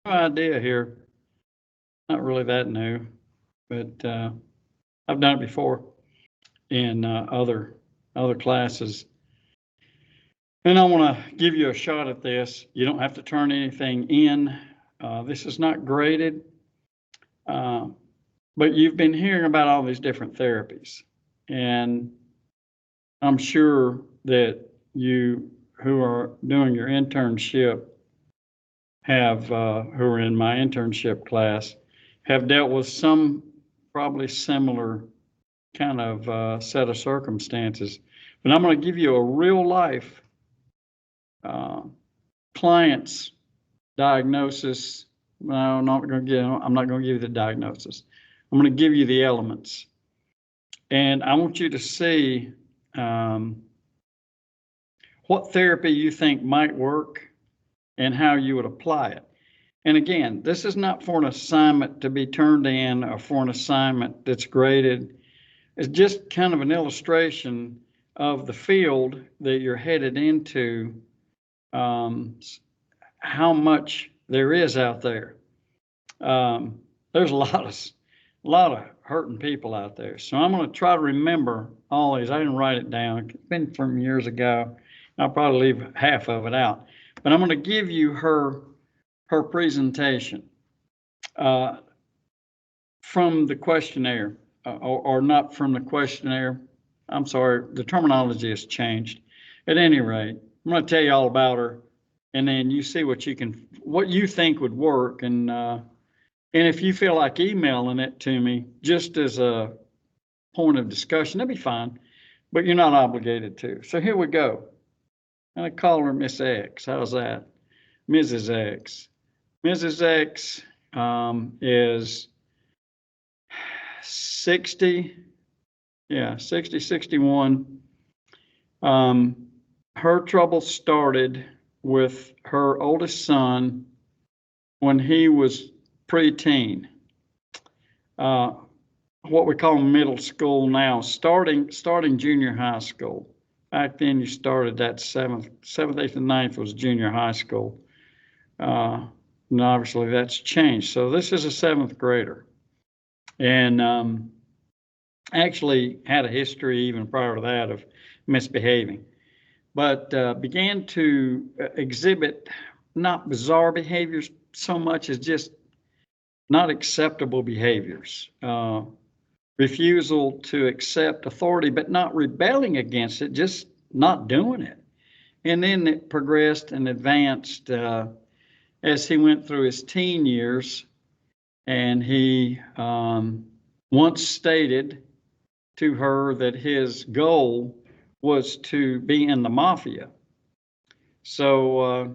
idea here. Not really that new, but I've done it before in other classes. And I want to give you a shot at this. You don't have to turn anything in. This is not graded, uh, but you've been hearing about all these different therapies. And I'm sure that you who are doing your internship who are in my internship class, have dealt with some probably similar kind of set of circumstances. But I'm going to give you a real life uh, client's diagnosis. No, I'm not going to give you the diagnosis. I'm going to give you the elements. And I want you to see what therapy you think might work and how you would apply it. And again, this is not for an assignment to be turned in or for an assignment that's graded. It's just kind of an illustration of the field that you're headed into, how much there is out there. There's a lot of hurting people out there. So I'm going to try to remember all these. I didn't write it down. It's been from years ago. I'll probably leave half of it out. But I'm going to give you her presentation from the questionnaire, or not from the questionnaire. I'm sorry, the terminology has changed. At any rate, I'm going to tell you all about her, and then you see what you think would work, and if you feel like emailing it to me just as a point of discussion, that'd be fine, but you're not obligated to. So here we go. I call her Miss X. How's that? Mrs. X. Mrs. X is 60, 61. Her trouble started with her oldest son when he was preteen. What we call middle school now, starting junior high school. Back then you started that seventh, eighth, and ninth was junior high school. And obviously that's changed. So this is a seventh grader, and actually had a history even prior to that of misbehaving, but began to exhibit not bizarre behaviors so much as just not acceptable behaviors. Refusal to accept authority, but not rebelling against it, just not doing it. And then it progressed and advanced as he went through his teen years, and he once stated to her that his goal was to be in the mafia. So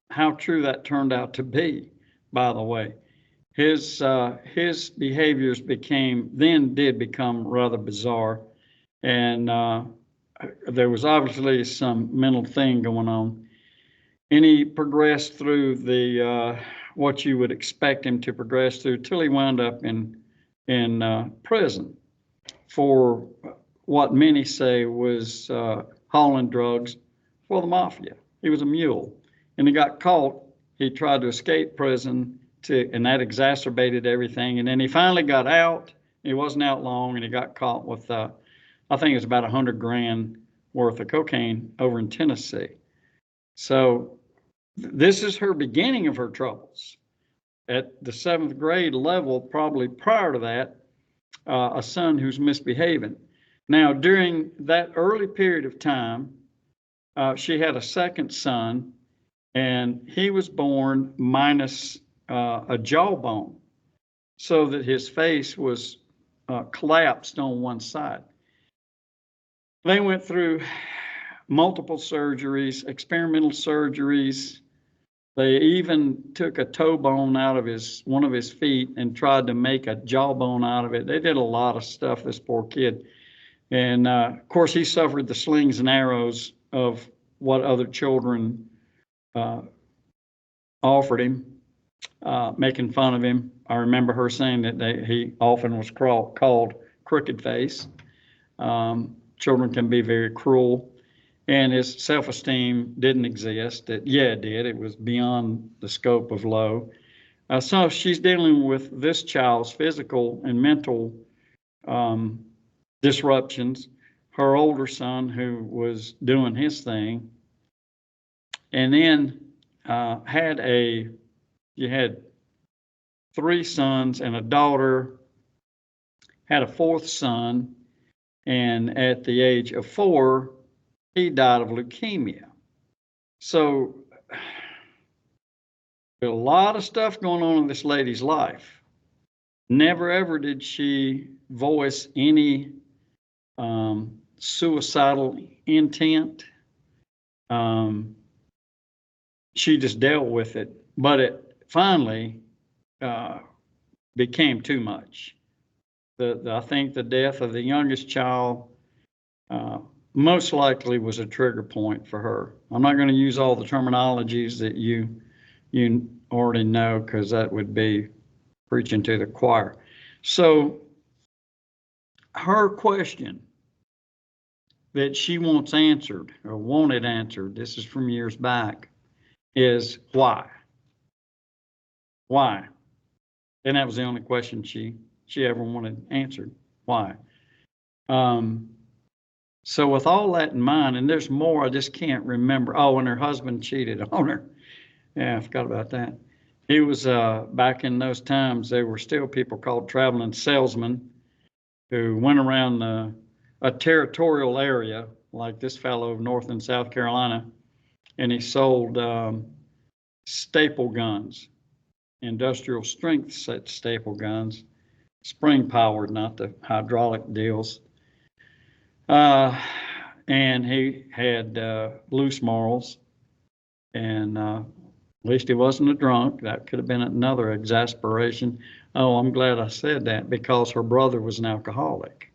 how true that turned out to be, by the way. His behaviors did become rather bizarre, and there was obviously some mental thing going on. And he progressed through the what you would expect him to progress through till he wound up in prison for what many say was hauling drugs for the mafia. He was a mule, and he got caught. He tried to escape prison, and that exacerbated everything. And then he finally got out. He wasn't out long, and he got caught with, I think it was about 100 grand worth of cocaine over in Tennessee. So this is her beginning of her troubles. At the seventh grade level, probably prior to that, a son who's misbehaving. Now, during that early period of time, she had a second son, and he was born minus a jawbone, so that his face was collapsed on one side. They went through multiple surgeries, experimental surgeries. They even took a toe bone out of one of his feet and tried to make a jawbone out of it. They did a lot of stuff, this poor kid. And of course, he suffered the slings and arrows of what other children offered him, making fun of him. I remember her saying that he often was called crooked face. Children can be very cruel. And his self-esteem didn't exist. It did. It was beyond the scope of low. So she's dealing with this child's physical and mental disruptions, her older son who was doing his thing, and then you had 3 sons and a daughter, had a 4th son, and at the age of 4, he died of leukemia. So a lot of stuff going on in this lady's life. Never ever did she voice any suicidal intent. She just dealt with it, but it finally became too much. I think the death of the youngest child most likely was a trigger point for her. I'm not going to use all the terminologies that you already know, because that would be preaching to the choir. So her question that she wants answered, or wanted answered, this is from years back, is why? Why? And that was the only question she ever wanted answered. Why? So with all that in mind, and there's more, I just can't remember. Oh, and her husband cheated on her. Yeah, I forgot about that. He was, back in those times, there were still people called traveling salesmen who went around a territorial area, like this fellow north in South Carolina, and he sold staple guns, industrial strength set staple guns, spring powered, not the hydraulic deals. And he had loose morals, and at least he wasn't a drunk. That could have been another exasperation. Oh, I'm glad I said that, because her brother was an alcoholic,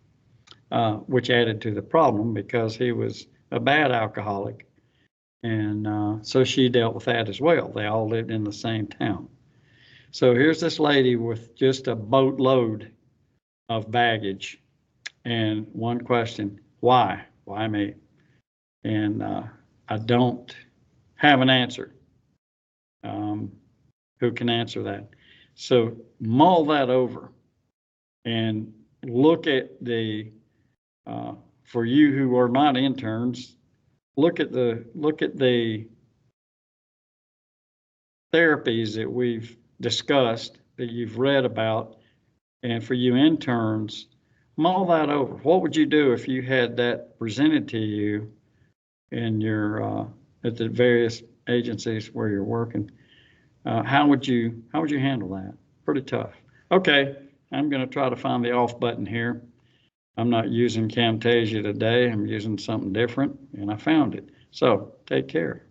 which added to the problem because he was a bad alcoholic. And so she dealt with that as well. They all lived in the same town. So here's this lady with just a boatload of baggage, and one question: why? Why me? And I don't have an answer. Who can answer that? So mull that over and look at the, for you who are not interns, look at the therapies that we've discussed, that you've read about, and for you interns, mull that over. What would you do if you had that presented to you in your at the various agencies where you're working? How would you handle that? Pretty tough. Okay, I'm going to try to find the off button here. I'm not using Camtasia today. I'm using something different, and I found it. So take care.